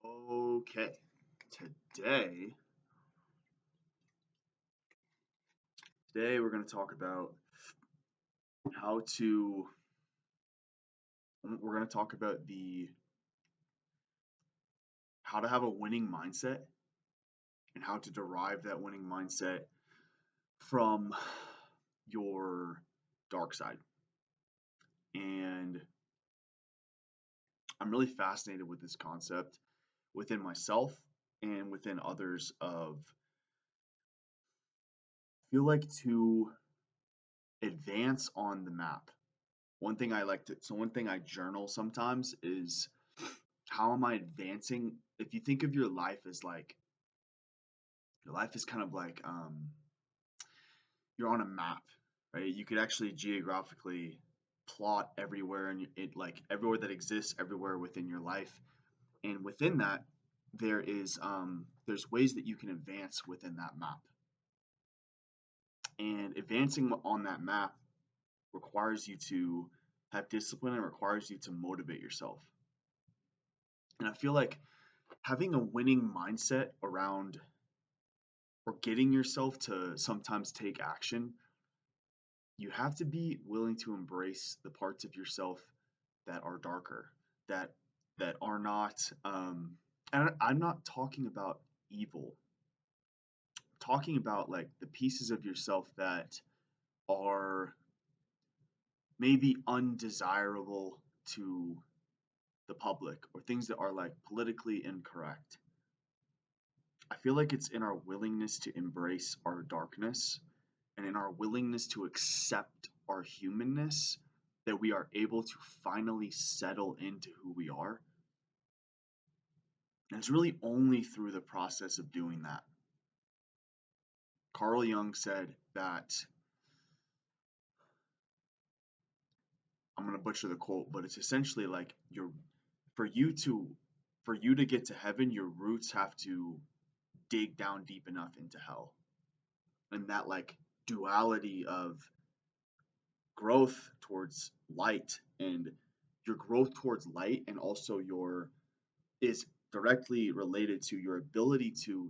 Okay, today today we're going to talk about how to we're going to talk about the how to have a winning mindset and how to derive that winning mindset from your dark side. And I'm really fascinated with this concept within myself and within others of feel like to advance on the map. One thing I journal sometimes is how am I advancing? If you think of your life is kind of like you're on a map, right? You could actually geographically plot everywhere and it like everywhere that exists everywhere within your life, and within that there's ways that you can advance within that map, and advancing on that map requires you to have discipline and requires you to motivate yourself. And I feel like having a winning mindset around or getting yourself to sometimes take action, you have to be willing to embrace the parts of yourself that are darker, that are not. And I'm not talking about evil. I'm talking about like the pieces of yourself that are maybe undesirable to the public or things that are like politically incorrect. I feel like it's in our willingness to embrace our darkness and in our willingness to accept our humanness that we are able to finally settle into who we are. And it's really only through the process of doing that. Carl Jung said that, I'm going to butcher the quote, but it's essentially like for you to get to heaven, your roots have to dig down deep enough into hell. And that like duality of growth towards light, and your growth towards light and also your is directly related to your ability to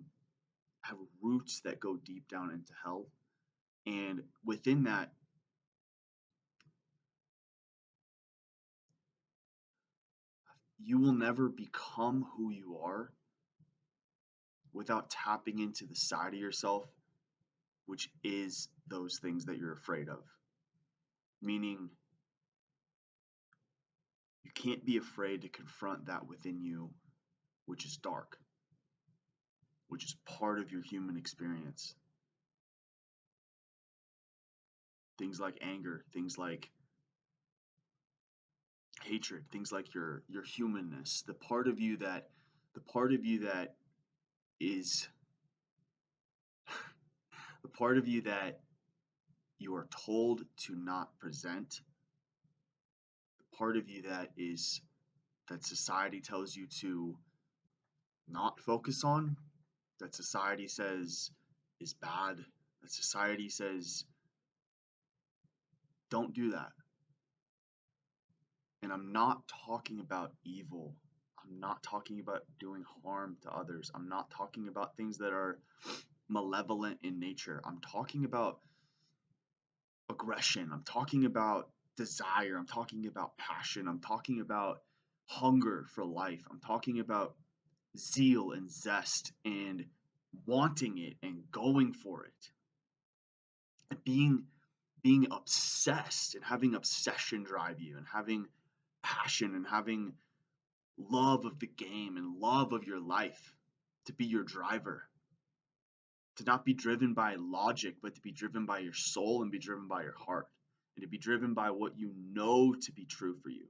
have roots that go deep down into hell. And within that, you will never become who you are without tapping into the side of yourself which is those things that you're afraid of. Meaning, you can't be afraid to confront that within you, which is dark, which is part of your human experience. Things like anger, things like hatred, things like your humanness, the part of you that is the part of you that you are told to not present, the part of you that society tells you to not focus on, that society says is bad, that society says don't do that. And I'm not talking about evil. I'm not talking about doing harm to others. I'm not talking about things that are malevolent in nature. I'm talking about aggression. I'm talking about desire. I'm talking about passion. I'm talking about hunger for life. I'm talking about zeal and zest and wanting it and going for it and being obsessed and having obsession drive you and having passion and having love of the game and love of your life to be your driver, to not be driven by logic, but to be driven by your soul and be driven by your heart and to be driven by what you know to be true for you.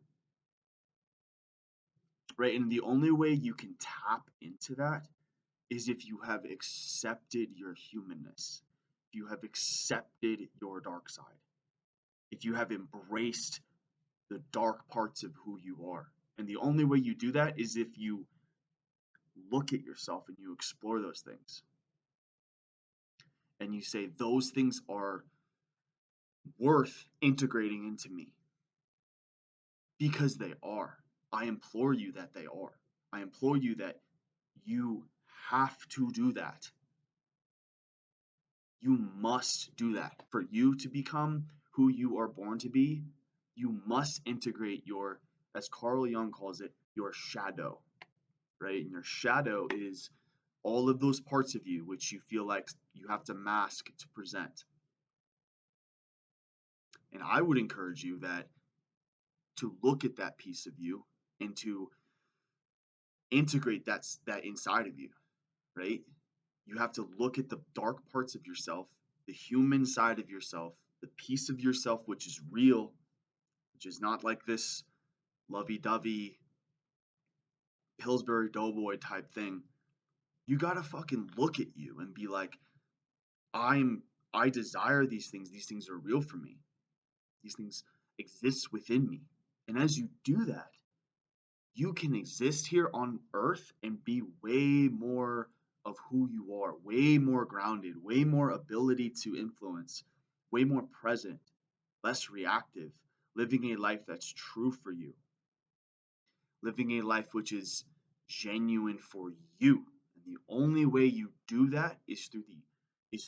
Right? And the only way you can tap into that is if you have accepted your humanness, if you have accepted your dark side, if you have embraced the dark parts of who you are. And the only way you do that is if you look at yourself and you explore those things. And you say, those things are worth integrating into me because they are. I implore you that they are. I implore you that You have to do that. You must do that. For you to become who you are born to be, you must integrate your, as Carl Jung calls it, your shadow, right? And your shadow is all of those parts of you which you feel like you have to mask to present. And I would encourage you that to look at that piece of you and to integrate that inside of you, right? You have to look at the dark parts of yourself, the human side of yourself, the piece of yourself which is real, which is not like this lovey-dovey Pillsbury Doughboy type thing. You gotta fucking look at you and be like, I'm I desire these things. These things are real for me. These things exist within me. And as you do that, you can exist here on earth and be way more of who you are, way more grounded, way more ability to influence, way more present, less reactive, living a life that's true for you, living a life which is genuine for you. And the only way you do that is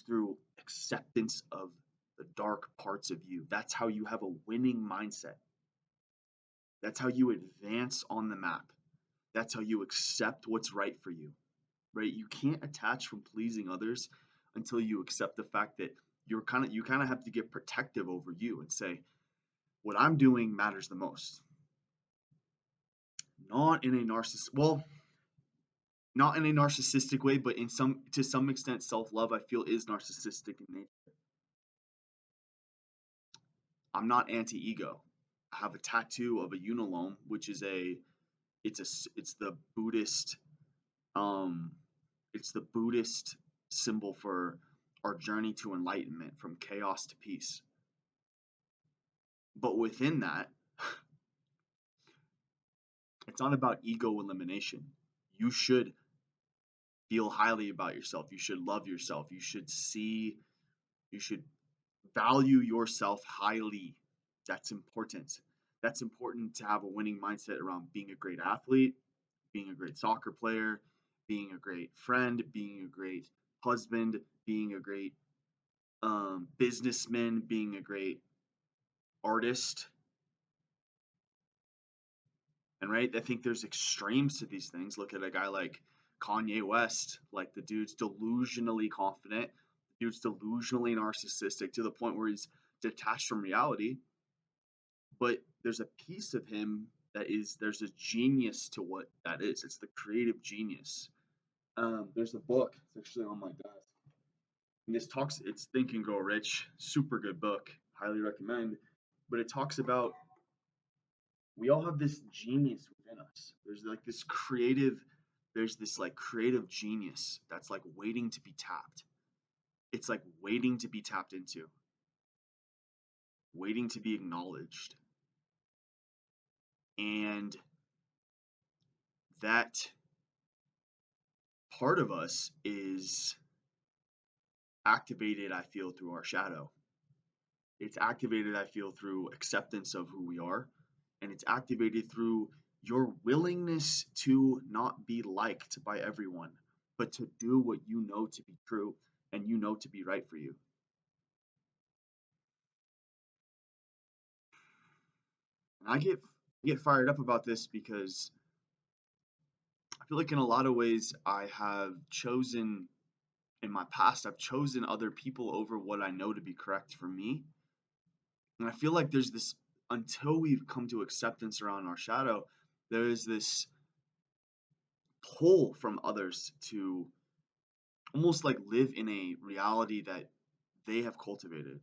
through acceptance of the dark parts of you. That's how you have a winning mindset. That's how you advance on the map. That's how you accept what's right for you, right? You can't attach from pleasing others until you accept the fact that you kind of have to get protective over you and say, what I'm doing matters the most. Not in a not in a narcissistic way, but in some to some extent self-love I feel is narcissistic in nature. I'm not anti-ego. I have a tattoo of a unalome, which is it's the Buddhist um it's the Buddhist symbol for our journey to enlightenment from chaos to peace. But within that, it's not about ego elimination. You should feel highly about yourself. You should love yourself. You should value yourself highly. That's important. That's important to have a winning mindset around being a great athlete, being a great soccer player, being a great friend, being a great husband, being a great businessman, being a great artist. And right, I think there's extremes to these things. Look at a guy like Kanye West, like the dude's delusionally confident, the dude's delusionally narcissistic to the point where he's detached from reality. But there's a piece of him there's a genius to what that is. It's the creative genius. There's a book, it's actually on my desk. And it's Think and Grow Rich, super good book, highly recommend. But it talks about we all have this genius within us. There's this like creative genius that's like waiting to be tapped. It's like waiting to be tapped into, waiting to be acknowledged. And that part of us is activated, I feel, through our shadow. It's activated, I feel, through acceptance of who we are. And it's activated through your willingness to not be liked by everyone, but to do what you know to be true and you know to be right for you. And I get fired up about this because I feel like in a lot of ways in my past, I've chosen other people over what I know to be correct for me. And I feel like there's this, until we've come to acceptance around our shadow, there is this pull from others to almost like live in a reality that they have cultivated.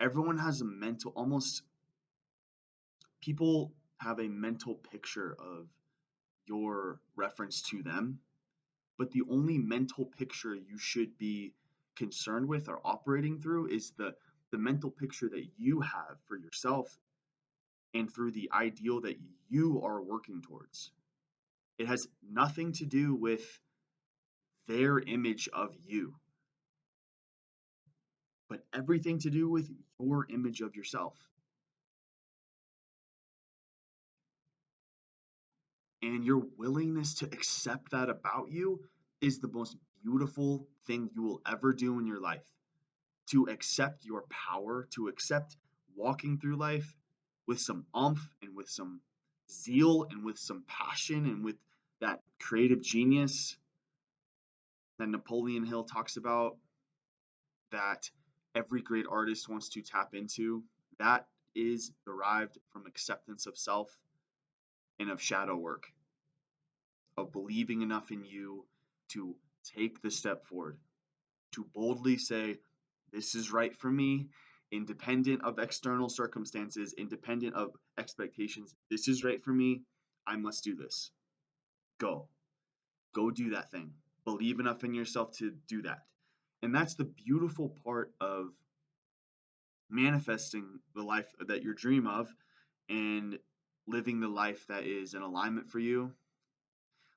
Everyone has a mental, almost people have a mental picture of your reference to them, but the only mental picture you should be concerned with or operating through is the mental picture that you have for yourself and through the ideal that you are working towards. It has nothing to do with their image of you, but everything to do with your image of yourself. And your willingness to accept that about you is the most beautiful thing you will ever do in your life. To accept your power, to accept walking through life with some umph and with some zeal and with some passion and with that creative genius that Napoleon Hill talks about, that every great artist wants to tap into. That is derived from acceptance of self and of shadow work, of believing enough in you to take the step forward, to boldly say, this is right for me, independent of external circumstances, independent of expectations. This is right for me. I must do this. Go. Go do that thing. Believe enough in yourself to do that. And that's the beautiful part of manifesting the life that you dream of and living the life that is in alignment for you,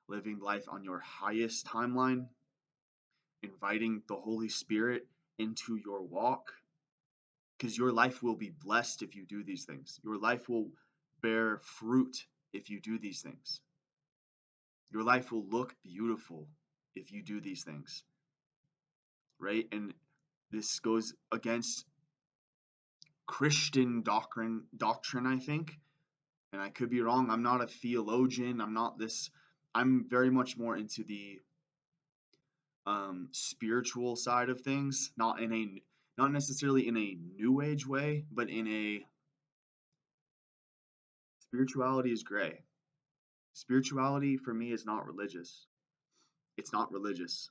living life on your highest timeline, inviting the Holy Spirit into your walk, because your life will be blessed if you do these things. Your life will bear fruit if you do these things. Your life will look beautiful if you do these things, right? And this goes against Christian doctrine, I think. And I could be wrong. I'm not a theologian. I'm not this. I'm very much more into the spiritual side of things, not necessarily in a new age way, but in a spirituality is gray. Spirituality for me is not religious. It's not religious.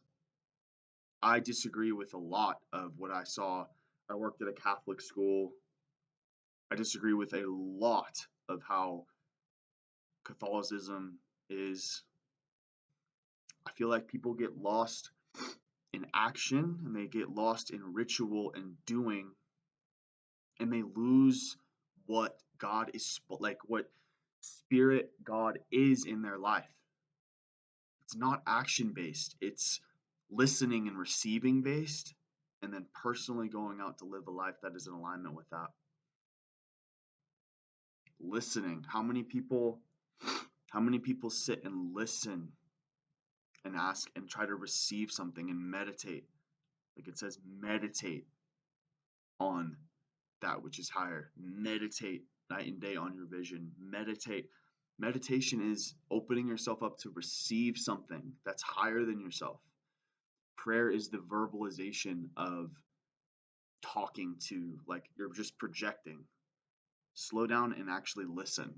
I disagree with a lot of what I saw. I worked at a Catholic school. I disagree with a lot of how Catholicism is. I feel like people get lost in action and they get lost in ritual and doing, and they lose what God is like, what spirit God is in their life. It's not action based, it's listening and receiving based, and then personally going out to live a life that is in alignment with that. Listening. How many people sit and listen and ask and try to receive something and meditate? Like it says, meditate on that which is higher. Meditate night and day on your vision. Meditate. Meditation is opening yourself up to receive something that's higher than yourself. Prayer is the verbalization of talking to, like you're just projecting. Slow down and actually listen.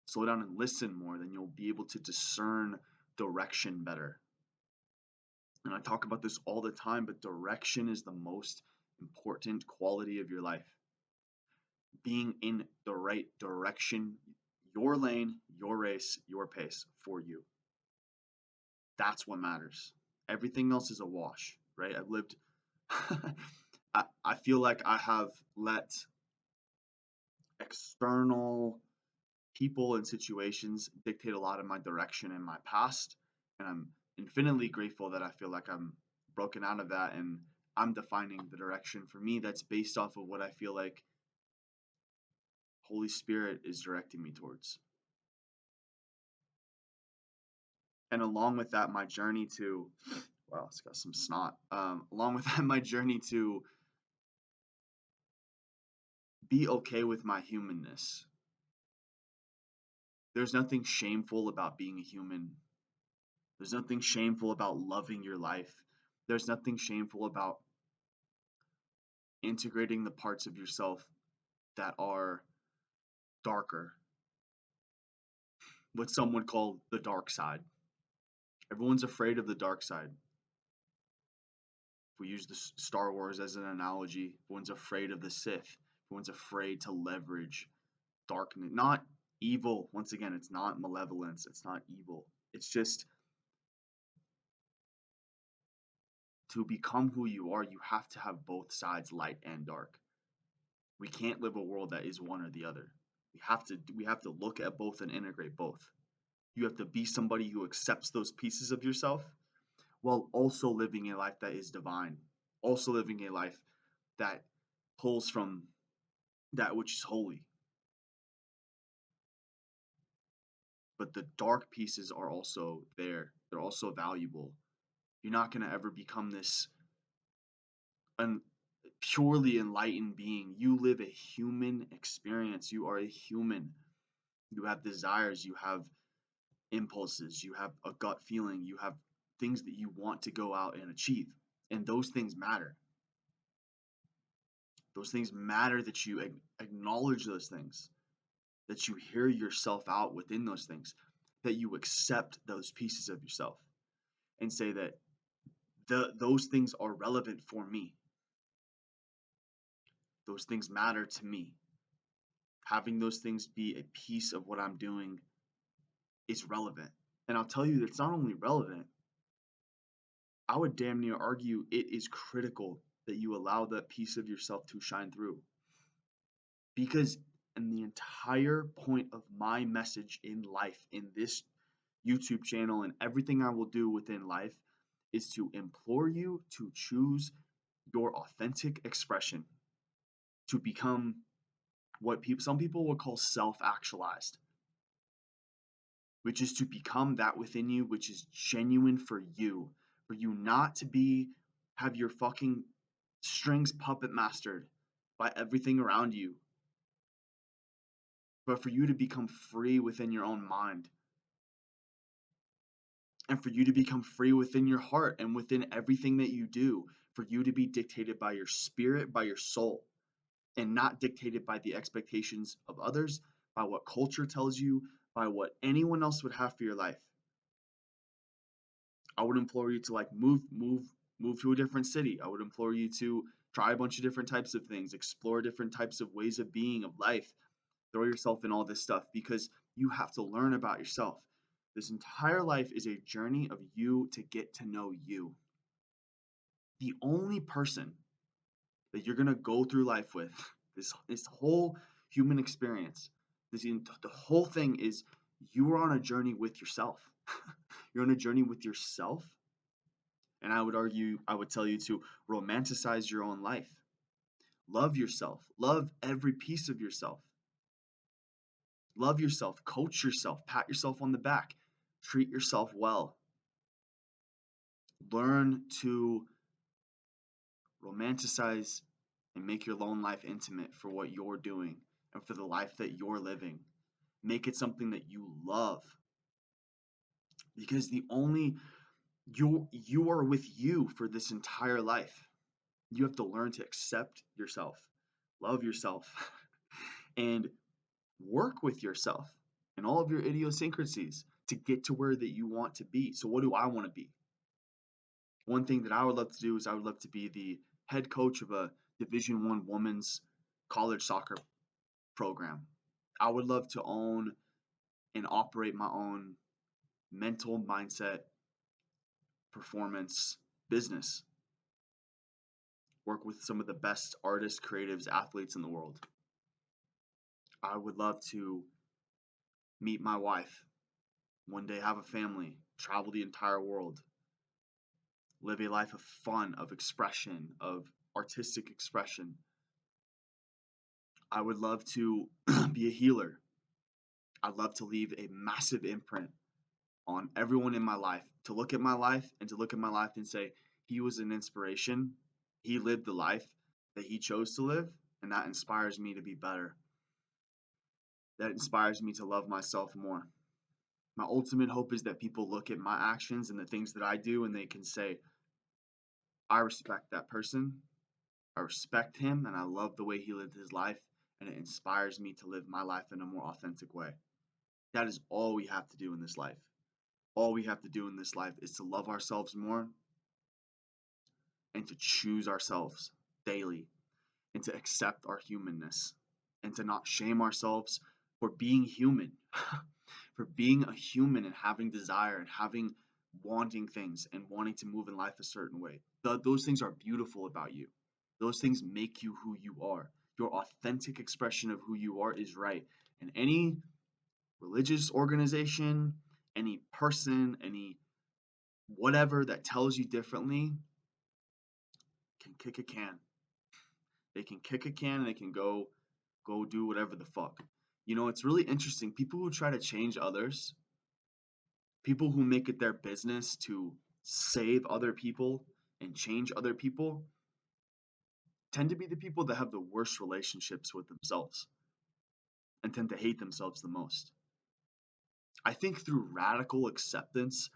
Slow down and listen more, then you'll be able to discern direction better. And I talk about this all the time, but direction is the most important quality of your life. Being in the right direction, your lane, your race, your pace for you. That's what matters. Everything else is a wash, right? I've lived, I feel like I have let external people and situations dictate a lot of my direction in my past. And I'm infinitely grateful that I feel like I'm broken out of that and I'm defining the direction for me that's based off of what I feel like Holy Spirit is directing me towards. And along with that, my journey to, wow, it's got some snot. Along with that, my journey to be okay with my humanness. There's nothing shameful about being a human. There's nothing shameful about loving your life. There's nothing shameful about integrating the parts of yourself that are darker, what some would call the dark side. Everyone's afraid of the dark side. If we use the Star Wars as an analogy, everyone's afraid of the Sith. Everyone's afraid to leverage darkness. Not evil. Once again, it's not malevolence. It's not evil. It's just to become who you are, you have to have both sides, light and dark. We can't live a world that is one or the other. We have to look at both and integrate both. You have to be somebody who accepts those pieces of yourself while also living a life that is divine, also living a life that pulls from that which is holy. but the dark pieces are also there. They're also valuable. You're not going to ever become this un- purely enlightened being. You live a human experience. You are a human. You have desires, you have impulses, you have a gut feeling, you have things that you want to go out and achieve. And those things matter. Those things matter that you acknowledge those things, that you hear yourself out within those things, that you accept those pieces of yourself and say that those things are relevant for me. Those things matter to me. Having those things be a piece of what I'm doing is relevant. And I'll tell you that it's not only relevant, I would damn near argue it is critical that you allow that piece of yourself to shine through. Because in the entire point of my message in life, in this YouTube channel, and everything I will do within life, is to implore you to choose your authentic expression, to become what some people would call self-actualized, which is to become that within you which is genuine for you not to be have your fucking strings puppet mastered by everything around you, but for you to become free within your own mind, and for you to become free within your heart and within everything that you do, for you to be dictated by your spirit, by your soul, and not dictated by the expectations of others, by what culture tells you, by what anyone else would have for your life. I would implore you to like move to a different city. I would implore you to try a bunch of different types of things, explore different types of ways of being, of life, throw yourself in all this stuff because you have to learn about yourself. This entire life is a journey of you to get to know you. The only person that you're going to go through life with, this whole human experience, the whole thing is you are on a journey with yourself. You're on a journey with yourself. And I would argue, I would tell you to romanticize your own life. Love yourself. Love every piece of yourself. Love yourself. Coach yourself. Pat yourself on the back. Treat yourself well. Learn to romanticize and make your own life intimate for what you're doing and for the life that you're living. Make it something that you love. Because the only you are with you for this entire life. You have to learn to accept yourself, love yourself, and work with yourself and all of your idiosyncrasies to get to where that you want to be. So what do I want to be? One thing that I would love to do is I would love to be the head coach of a Division One women's college soccer program. I would love to own and operate my own mental mindset performance business. Work with some of the best artists, creatives, athletes in the world. I would love to meet my wife, one day have a family, travel the entire world, live a life of fun, of expression, of artistic expression. I would love to be a healer. I'd love to leave a massive imprint on everyone in my life, to look at my life and to look at my life and say, he was an inspiration. He lived the life that he chose to live, and that inspires me to be better. That inspires me to love myself more. My ultimate hope is that people look at my actions and the things that I do and they can say, I respect that person. I respect him and I love the way he lived his life, and it inspires me to live my life in a more authentic way. That is all we have to do in this life. All we have to do in this life is to love ourselves more and to choose ourselves daily and to accept our humanness and to not shame ourselves for being human, for being a human and having desire and having wanting things and wanting to move in life a certain way. Those things are beautiful about you. Those things make you who you are. Your authentic expression of who you are is right. And any religious organization, any person, any whatever that tells you differently can kick a can. They can kick a can and they can go do whatever the fuck. You know, it's really interesting. People who try to change others, People who make it their business to save other people and change other people tend to be the people that have the worst relationships with themselves and tend to hate themselves the most. I think through radical acceptance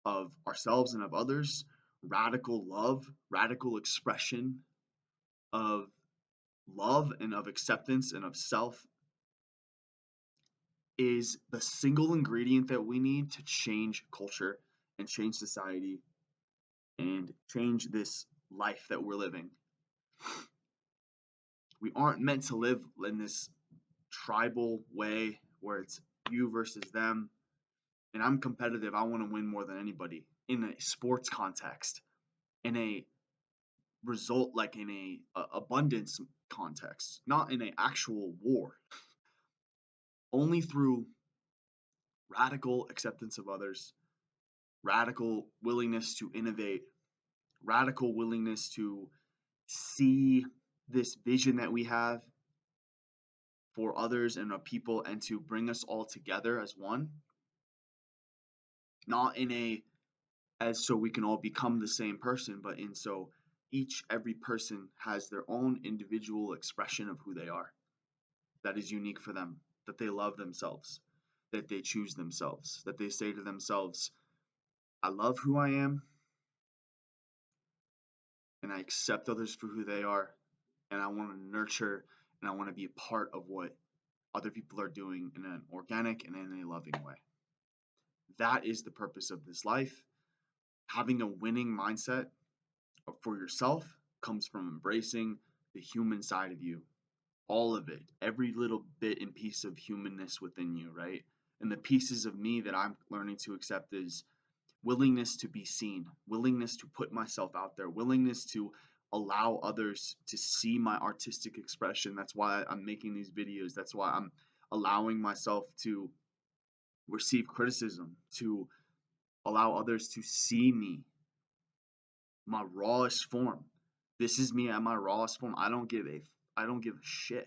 of ourselves and of others, radical love, radical expression of love and of acceptance and of self is the single ingredient that we need to change culture and change society and change this life that we're living. We aren't meant to live in this tribal way where it's you versus them. And I'm competitive. I want to win more than anybody in a sports context, in a result like in a abundance context, not in an actual war. Only through radical acceptance of others, radical willingness to innovate, radical willingness to see this vision that we have for others and our people and to bring us all together as one, not in a as so we can all become the same person, but in so every person has their own individual expression of who they are that is unique for them, that they love themselves, that they choose themselves, that they say to themselves, I love who I am and I accept others for who they are, and I want to nurture and I want to be a part of what other people are doing in an organic and in a loving way. That is the purpose of this life. Having a winning mindset for yourself comes from embracing the human side of you, all of it, every little bit and piece of humanness within you, right? And the pieces of me that I'm learning to accept is willingness to be seen, willingness to put myself out there, willingness to allow others to see my artistic expression. That's why I'm making these videos. That's why I'm allowing myself to receive criticism, to allow others to see me, my rawest form. This is me at my rawest form. I don't give a shit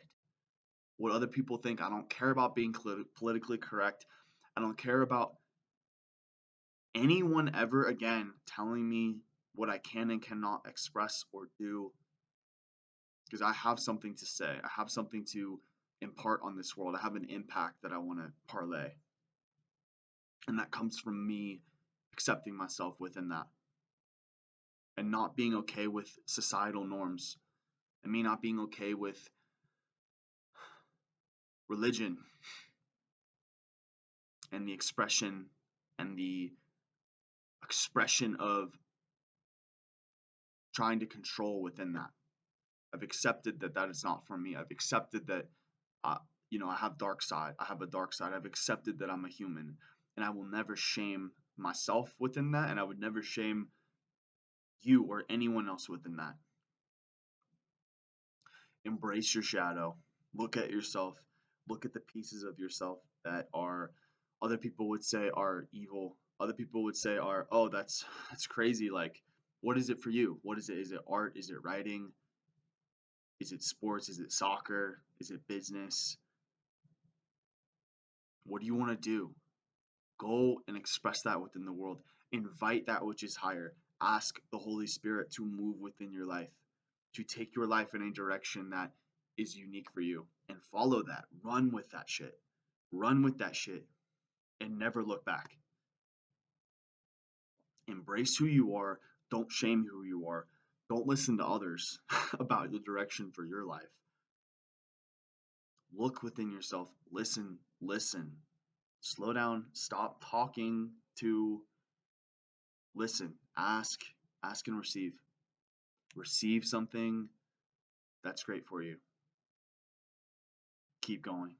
what other people think. I don't care about being politically correct. I don't care about anyone ever again telling me what I can and cannot express or do, because I have something to say. I have something to impart on this world. I have an impact that I want to parlay. And that comes from me accepting myself within that and not being okay with societal norms and me not being okay with religion and the expression of trying to control within that. I've accepted that that is not for me. I've accepted that, uh, I have dark side. I have a dark side. I've accepted that I'm a human, and I will never shame myself within that, and I would never shame you or anyone else within that. Embrace your shadow. Look at yourself. Look at the pieces of yourself that are other people would say are evil. Other people would say are, oh, that's crazy. Like, what is it for you? What is it? Is it art? Is it writing? Is it sports? Is it soccer? Is it business? What do you want to do? Go and express that within the world. Invite that which is higher. Ask the Holy Spirit to move within your life, to take your life in a direction that is unique for you, and follow that. Run with that shit. Run with that shit and never look back. Embrace who you are. Don't shame who you are. Don't listen to others about the direction for your life. Look within yourself. Listen, listen. Slow down. Stop talking to listen. Ask, ask and receive. Receive something that's great for you. Keep going.